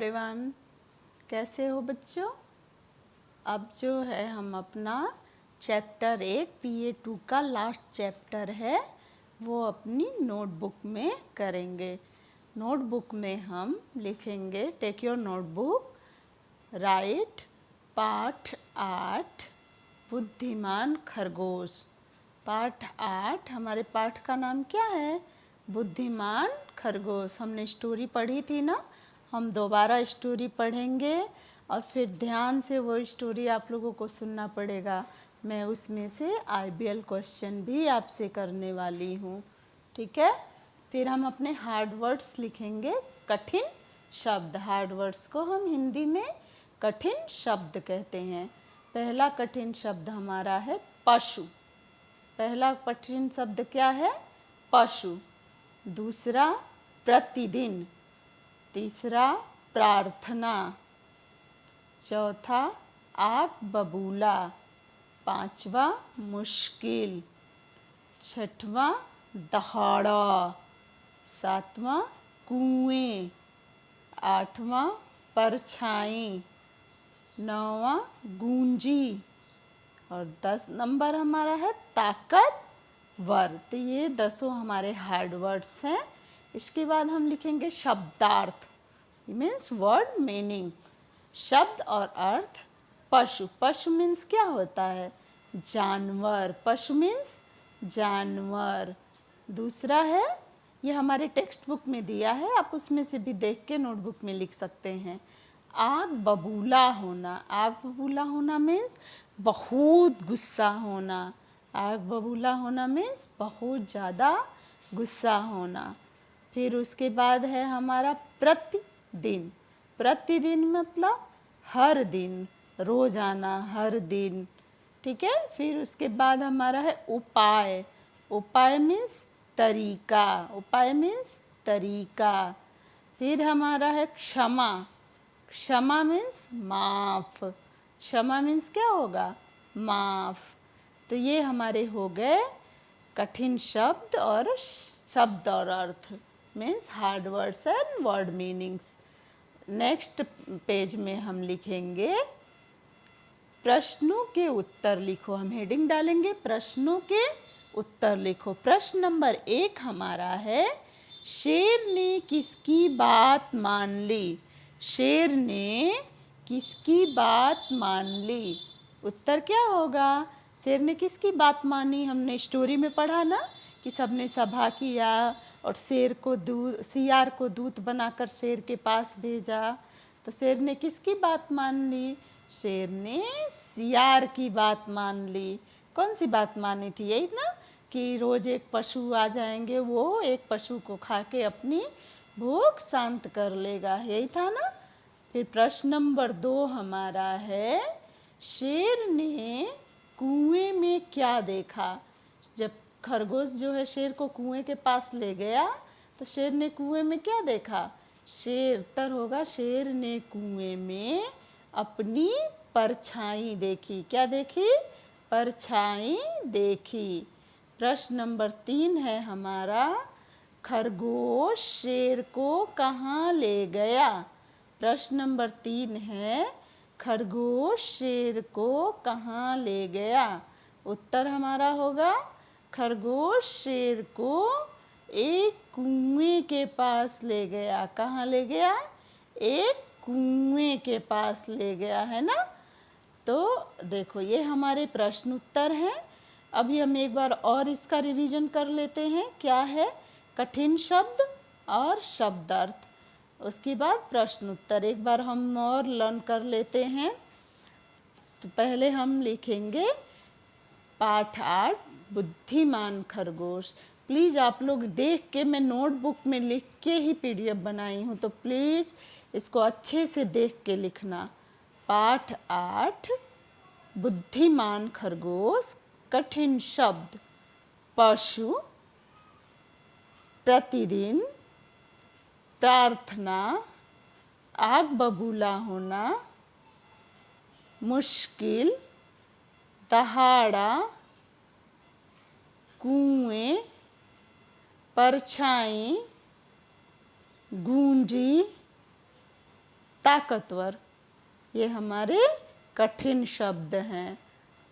Everyone, कैसे हो बच्चों। अब जो है हम अपना चैप्टर 8 PA2 का लास्ट चैप्टर है वो अपनी नोटबुक में करेंगे। नोटबुक में हम लिखेंगे, टेक योर नोटबुक, राइट पाठ 8 बुद्धिमान खरगोश। पाठ 8 हमारे पाठ का नाम क्या है? बुद्धिमान खरगोश। हमने स्टोरी पढ़ी थी ना, हम दोबारा स्टोरी पढ़ेंगे और फिर ध्यान से वो स्टोरी आप लोगों को सुनना पड़ेगा। मैं उसमें से IBL क्वेश्चन भी आपसे करने वाली हूँ, ठीक है। फिर हम अपने हार्ड वर्ड्स लिखेंगे, कठिन शब्द। हार्ड वर्ड्स को हम हिंदी में कठिन शब्द कहते हैं। पहला कठिन शब्द हमारा है पशु। पहला कठिन शब्द क्या है? पशु। दूसरा प्रतिदिन। तीसरा प्रार्थना। चौथा आग बबूला। पांचवा मुश्किल। छठवां दहाड़ा। सातवां कुएं। आठवां परछाई। नौवां गूंजी और 10 नंबर हमारा है ताकतवर। तो ये 10 हमारे हार्ड वर्ड्स हैं। इसके बाद हम लिखेंगे शब्दार्थ, मीन्स वर्ड मीनिंग। शब्द और अर्थ। पशु। पशु मीन्स क्या होता है? जानवर। पशु मीन्स जानवर। दूसरा है, ये हमारे टेक्स्ट बुक में दिया है, आप उसमें से भी देख के नोटबुक में लिख सकते हैं। आग बबूला होना। आग बबूला होना मीन्स बहुत गुस्सा होना। आग बबूला होना मीन्स बहुत ज़्यादा गुस्सा होना। फिर उसके बाद है हमारा प्रतिदिन। प्रतिदिन मतलब हर दिन, रोज़ाना, हर दिन, ठीक है। फिर उसके बाद हमारा है उपाय। उपाय मीन्स तरीका। उपाय मीन्स तरीका। फिर हमारा है क्षमा। क्षमा मीन्स माफ़। क्षमा मीन्स क्या होगा? माफ़। तो ये हमारे हो गए कठिन शब्द और शब्द और अर्थ, means hard words and word meanings. Next page में हम लिखेंगे प्रश्नों के उत्तर लिखो। हम हेडिंग डालेंगे प्रश्नों के उत्तर लिखो। प्रश्न नंबर 1 हमारा है, शेर ने किसकी बात मान ली? शेर ने किसकी बात मान ली? उत्तर क्या होगा? शेर ने किसकी बात मानी? हमने स्टोरी में पढ़ा ना कि सबने सभा किया और सियार को दूत बनाकर शेर के पास भेजा। तो शेर ने किसकी बात मान ली? शेर ने सियार की बात मान ली। कौन सी बात मानी थी? यही ना कि रोज एक पशु आ जाएंगे, वो एक पशु को खा के अपनी भूख शांत कर लेगा, यही था ना। फिर प्रश्न नंबर 2 हमारा है, शेर ने कुएं में क्या देखा? जब खरगोश जो है शेर को कुएं के पास ले गया तो शेर ने कुएं में क्या देखा? उत्तर होगा, शेर ने कुएं में अपनी परछाई देखी। क्या देखी? परछाई देखी। प्रश्न नंबर 3 है हमारा, खरगोश शेर को कहाँ ले गया? प्रश्न नंबर 3 है, खरगोश शेर को कहाँ ले गया? उत्तर हमारा होगा, खरगोश शेर को एक कुएं के पास ले गया। कहाँ ले गया? एक कुएं के पास ले गया, है ना। तो देखो ये हमारे प्रश्न उत्तर हैं। अभी हम एक बार और इसका रिवीजन कर लेते हैं। क्या है? कठिन शब्द और शब्दार्थ। उसके बाद प्रश्न उत्तर एक बार हम और लर्न कर लेते हैं। तो पहले हम लिखेंगे पाठ 8 बुद्धिमान खरगोश। प्लीज़ आप लोग देख के, मैं नोटबुक में लिख के ही PDF बनाई हूँ, तो प्लीज़ इसको अच्छे से देख के लिखना। पाठ 8 बुद्धिमान खरगोश। कठिन शब्द पशु, प्रतिदिन, प्रार्थना, आग बबूला होना, मुश्किल, दहाड़ा, कुएं, परछाई, गूंजी, ताकतवर। ये हमारे कठिन शब्द हैं।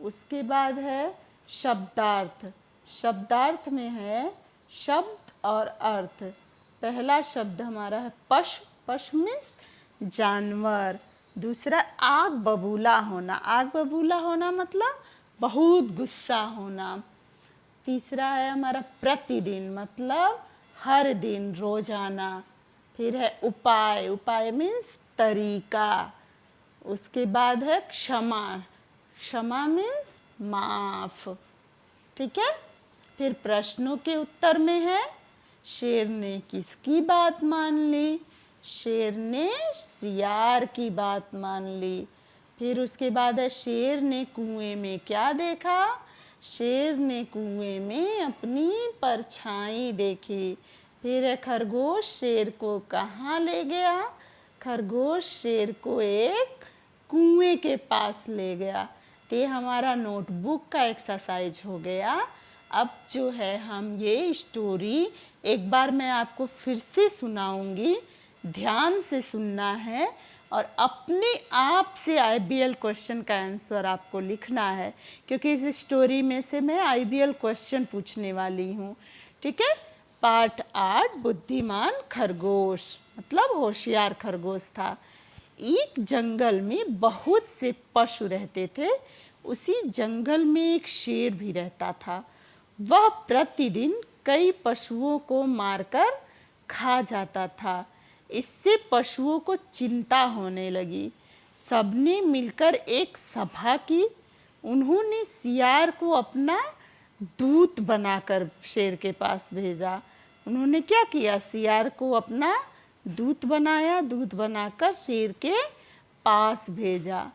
उसके बाद है शब्दार्थ। शब्दार्थ में है शब्द और अर्थ। पहला शब्द हमारा है पशु। पशु मीन्स जानवर। दूसरा आग बबूला होना। आग बबूला होना मतलब बहुत गुस्सा होना। तीसरा है हमारा प्रतिदिन मतलब हर दिन, रोजाना। फिर है उपाय। उपाय मीन्स तरीका। उसके बाद है क्षमा। क्षमा मीन्स माफ। ठीक है। फिर प्रश्नों के उत्तर में है शेर ने किसकी बात मान ली? शेर ने सियार की बात मान ली। फिर उसके बाद है शेर ने कुएं में क्या देखा? शेर ने कुएं में अपनी परछाई देखी। फिर है खरगोश शेर को कहाँ ले गया? खरगोश शेर को एक कुएं के पास ले गया। ये हमारा नोटबुक का एक्सरसाइज हो गया। अब जो है हम ये स्टोरी एक बार मैं आपको फिर से सुनाऊंगी। ध्यान से सुनना है और अपने आप से आईबीएल क्वेश्चन का आंसर आपको लिखना है, क्योंकि इस स्टोरी में से मैं आईबीएल क्वेश्चन पूछने वाली हूँ। ठीक है। पार्ट 8 बुद्धिमान खरगोश मतलब होशियार खरगोश था। एक जंगल में बहुत से पशु रहते थे। उसी जंगल में एक शेर भी रहता था। वह प्रतिदिन कई पशुओं को मारकर खा जाता था। इससे पशुओं को चिंता होने लगी। सबने मिलकर एक सभा की। उन्होंने सियार को अपना दूत बनाकर शेर के पास भेजा। उन्होंने क्या किया? सियार को अपना दूत बनाया। दूत बनाकर शेर के पास भेजा।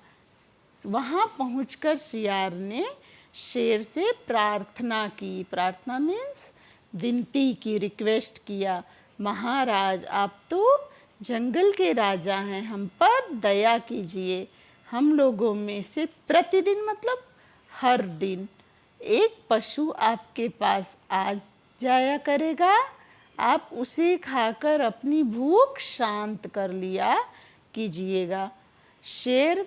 वहाँ पहुंचकर सियार ने शेर से प्रार्थना की। प्रार्थना मीन्स विनती की, रिक्वेस्ट किया। महाराज, आप तो जंगल के राजा हैं, हम पर दया कीजिए। हम लोगों में से प्रतिदिन मतलब हर दिन एक पशु आपके पास आ जाया करेगा। आप उसे खाकर अपनी भूख शांत कर लिया कीजिएगा। शेर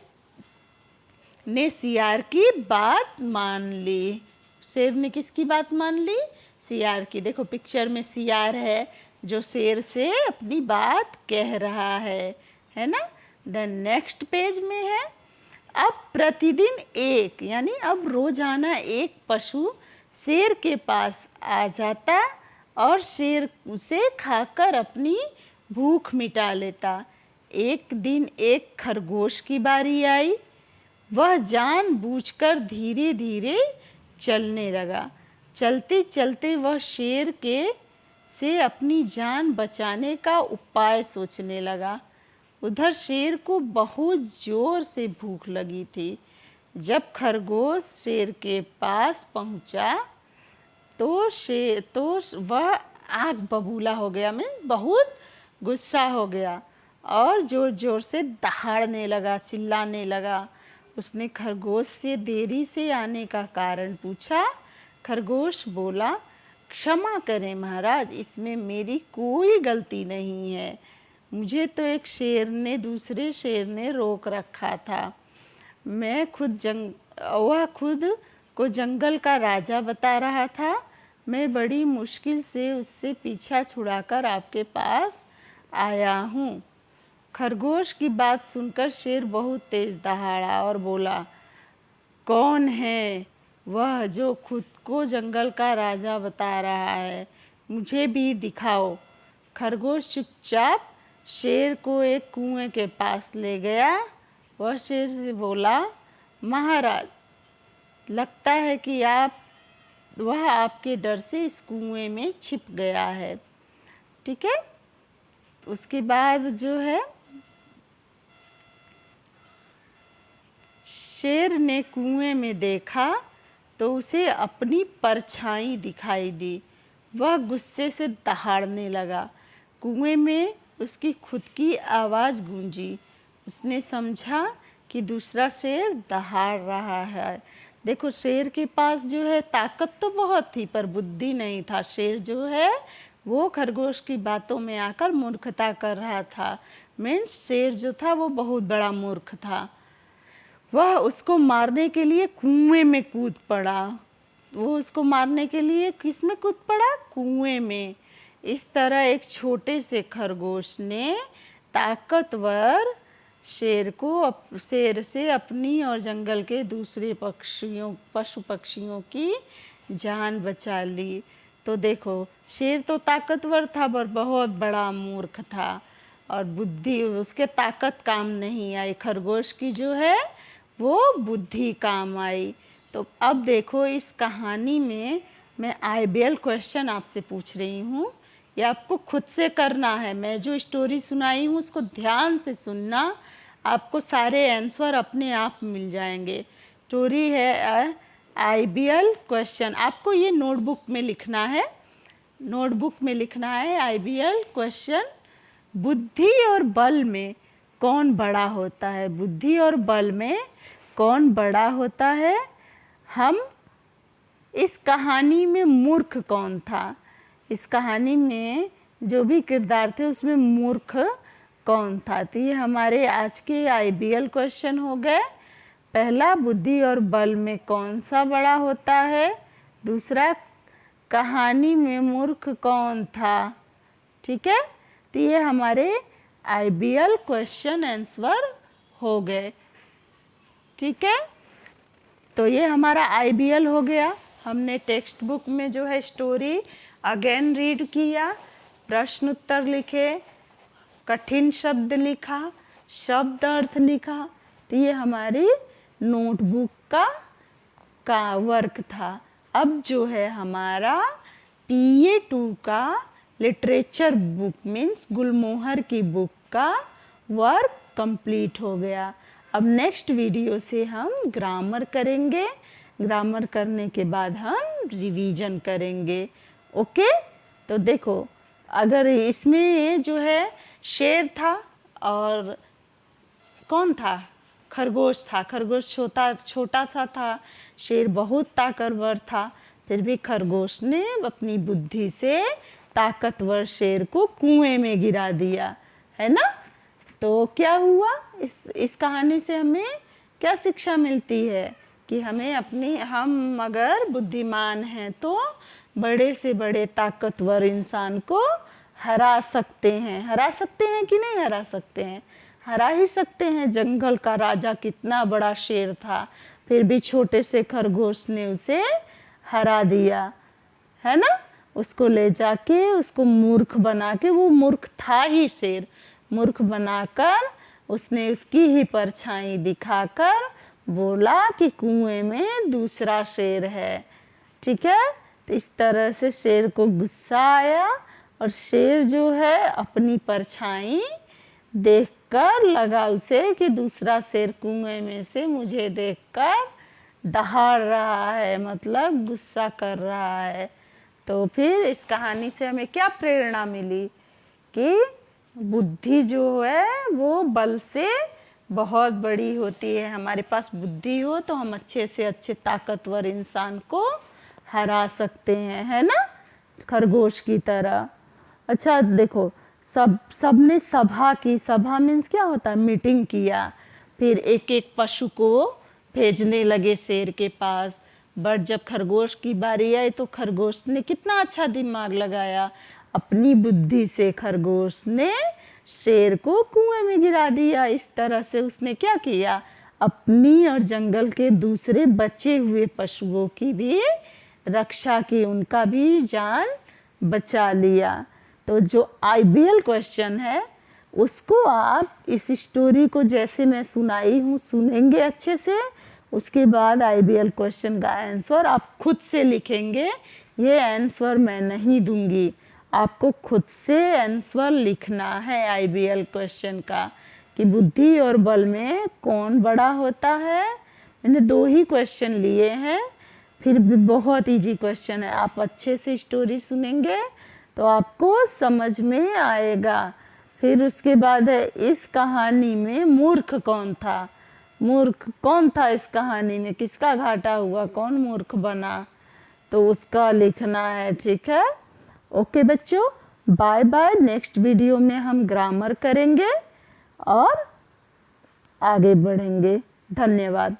ने सियार की बात मान ली। शेर ने किसकी बात मान ली? सियार की। देखो पिक्चर में सियार है जो शेर से अपनी बात कह रहा है ना। देन नेक्स्ट पेज में है अब प्रतिदिन एक, यानी अब रोजाना एक पशु शेर के पास आ जाता और शेर उसे खाकर अपनी भूख मिटा लेता। एक दिन एक खरगोश की बारी आई। वह जानबूझकर धीरे धीरे चलने लगा। चलते चलते वह शेर के से अपनी जान बचाने का उपाय सोचने लगा। उधर शेर को बहुत जोर से भूख लगी थी। जब खरगोश शेर के पास पहुंचा तो वह आग बबूला हो गया, मीन्स बहुत गुस्सा हो गया और जोर जोर से दहाड़ने लगा, चिल्लाने लगा। उसने खरगोश से देरी से आने का कारण पूछा। खरगोश बोला, क्षमा करें महाराज, इसमें मेरी कोई गलती नहीं है। मुझे तो एक दूसरे शेर ने रोक रखा था। वह खुद को जंगल का राजा बता रहा था। मैं बड़ी मुश्किल से उससे पीछा छुड़ाकर आपके पास आया हूँ। खरगोश की बात सुनकर शेर बहुत तेज दहाड़ा और बोला, कौन है वह जो खुद को जंगल का राजा बता रहा है? मुझे भी दिखाओ। खरगोश चुपचाप शेर को एक कुएं के पास ले गया। वह शेर से बोला, महाराज, लगता है कि वह आपके डर से इस कुएं में छिप गया है। ठीक है। उसके बाद जो है शेर ने कुएं में देखा तो उसे अपनी परछाई दिखाई दी। वह गुस्से से दहाड़ने लगा। कुएं में उसकी खुद की आवाज़ गूंजी। उसने समझा कि दूसरा शेर दहाड़ रहा है। देखो शेर के पास जो है ताकत तो बहुत थी पर बुद्धि नहीं था। शेर जो है वो खरगोश की बातों में आकर मूर्खता कर रहा था। मीन्स शेर जो था वो बहुत बड़ा मूर्ख था। वह उसको मारने के लिए कुएं में कूद पड़ा। वो उसको मारने के लिए किस में कूद पड़ा? कुएं में। इस तरह एक छोटे से खरगोश ने ताकतवर शेर से अपनी और जंगल के दूसरे पशु पक्षियों की जान बचा ली। तो देखो, शेर तो ताकतवर था पर बहुत बड़ा मूर्ख था और बुद्धि उसके ताकत काम नहीं आई। खरगोश की जो है वो बुद्धि काम आई। तो अब देखो, इस कहानी में मैं IBL क्वेश्चन आपसे पूछ रही हूँ। ये आपको खुद से करना है। मैं जो स्टोरी सुनाई हूँ उसको ध्यान से सुनना, आपको सारे आंसर अपने आप मिल जाएंगे। स्टोरी है IBL क्वेश्चन। आपको ये नोटबुक में लिखना है। नोटबुक में लिखना है IBL क्वेश्चन। बुद्धि और बल में कौन बड़ा होता है? बुद्धि और बल में कौन बड़ा होता है? हम इस कहानी में मूर्ख कौन था? इस कहानी में जो भी किरदार थे उसमें मूर्ख कौन था? तो ये हमारे आज के IBL क्वेश्चन हो गए। पहला, बुद्धि और बल में कौन सा बड़ा होता है? दूसरा, कहानी में मूर्ख कौन था? ठीक है, तो ये हमारे IBL क्वेश्चन आंसर हो गए। ठीक है, तो ये हमारा IBL हो गया। हमने टेक्स्ट बुक में जो है स्टोरी अगेन रीड किया, प्रश्न उत्तर लिखे, कठिन शब्द लिखा, शब्द अर्थ लिखा। तो ये हमारी नोटबुक का वर्क था। अब जो है हमारा PA2 का लिटरेचर बुक मीन्स गुलमोहर की बुक का वर्क कंप्लीट हो गया। अब नेक्स्ट वीडियो से हम ग्रामर करेंगे। ग्रामर करने के बाद हम रिवीजन करेंगे। ओके, तो देखो, अगर इसमें जो है शेर था और कौन था? खरगोश था। खरगोश छोटा सा था, शेर बहुत ताकतवर था। फिर भी खरगोश ने अपनी बुद्धि से ताकतवर शेर को कुएं में गिरा दिया, है ना? तो क्या हुआ? इस कहानी से हमें क्या शिक्षा मिलती है कि हम अगर बुद्धिमान हैं तो बड़े से बड़े ताकतवर इंसान को हरा सकते हैं। हरा सकते हैं कि नहीं हरा सकते हैं? हरा ही सकते हैं। जंगल का राजा कितना बड़ा शेर था, फिर भी छोटे से खरगोश ने उसे हरा दिया, है ना? उसको ले जाके उसको मूर्ख बना के, वो मूर्ख था ही शेर, मूर्ख बनाकर उसने उसकी ही परछाई दिखाकर बोला कि कुएं में दूसरा शेर है। ठीक है, तो इस तरह से शेर को गुस्सा आया और शेर जो है अपनी परछाई देखकर लगा उसे कि दूसरा शेर कुएं में से मुझे देखकर दहाड़ रहा है, मतलब गुस्सा कर रहा है। तो फिर इस कहानी से हमें क्या प्रेरणा मिली कि बुद्धि जो है वो बल से बहुत बड़ी होती है। हमारे पास बुद्धि हो तो हम अच्छे से अच्छे ताकतवर इंसान को हरा सकते हैं, है ना? खरगोश की तरह। अच्छा देखो, सबने सभा की। सभा मीन्स क्या होता है? मीटिंग किया। फिर एक एक पशु को भेजने लगे शेर के पास। बट जब खरगोश की बारी आई तो खरगोश ने कितना अच्छा दिमाग लगाया। अपनी बुद्धि से खरगोश ने शेर को कुएं में गिरा दिया। इस तरह से उसने क्या किया? अपनी और जंगल के दूसरे बचे हुए पशुओं की भी रक्षा की, उनका भी जान बचा लिया। तो जो IBL क्वेश्चन है उसको आप इस स्टोरी को जैसे मैं सुनाई हूँ सुनेंगे अच्छे से, उसके बाद IBL क्वेश्चन का आंसर आप खुद से लिखेंगे। ये आंसर मैं नहीं दूंगी, आपको खुद से आंसर लिखना है IBL क्वेश्चन का कि बुद्धि और बल में कौन बड़ा होता है। मैंने 2 ही क्वेश्चन लिए हैं, फिर भी बहुत इजी क्वेश्चन है। आप अच्छे से स्टोरी सुनेंगे तो आपको समझ में आएगा। फिर उसके बाद है, इस कहानी में मूर्ख कौन था? मूर्ख कौन था इस कहानी में? किसका घाटा हुआ? कौन मूर्ख बना? तो उसका लिखना है। ठीक है, ओके बच्चों, बाय बाय। नेक्स्ट वीडियो में हम ग्रामर करेंगे। और आगे बढ़ेंगे। धन्यवाद।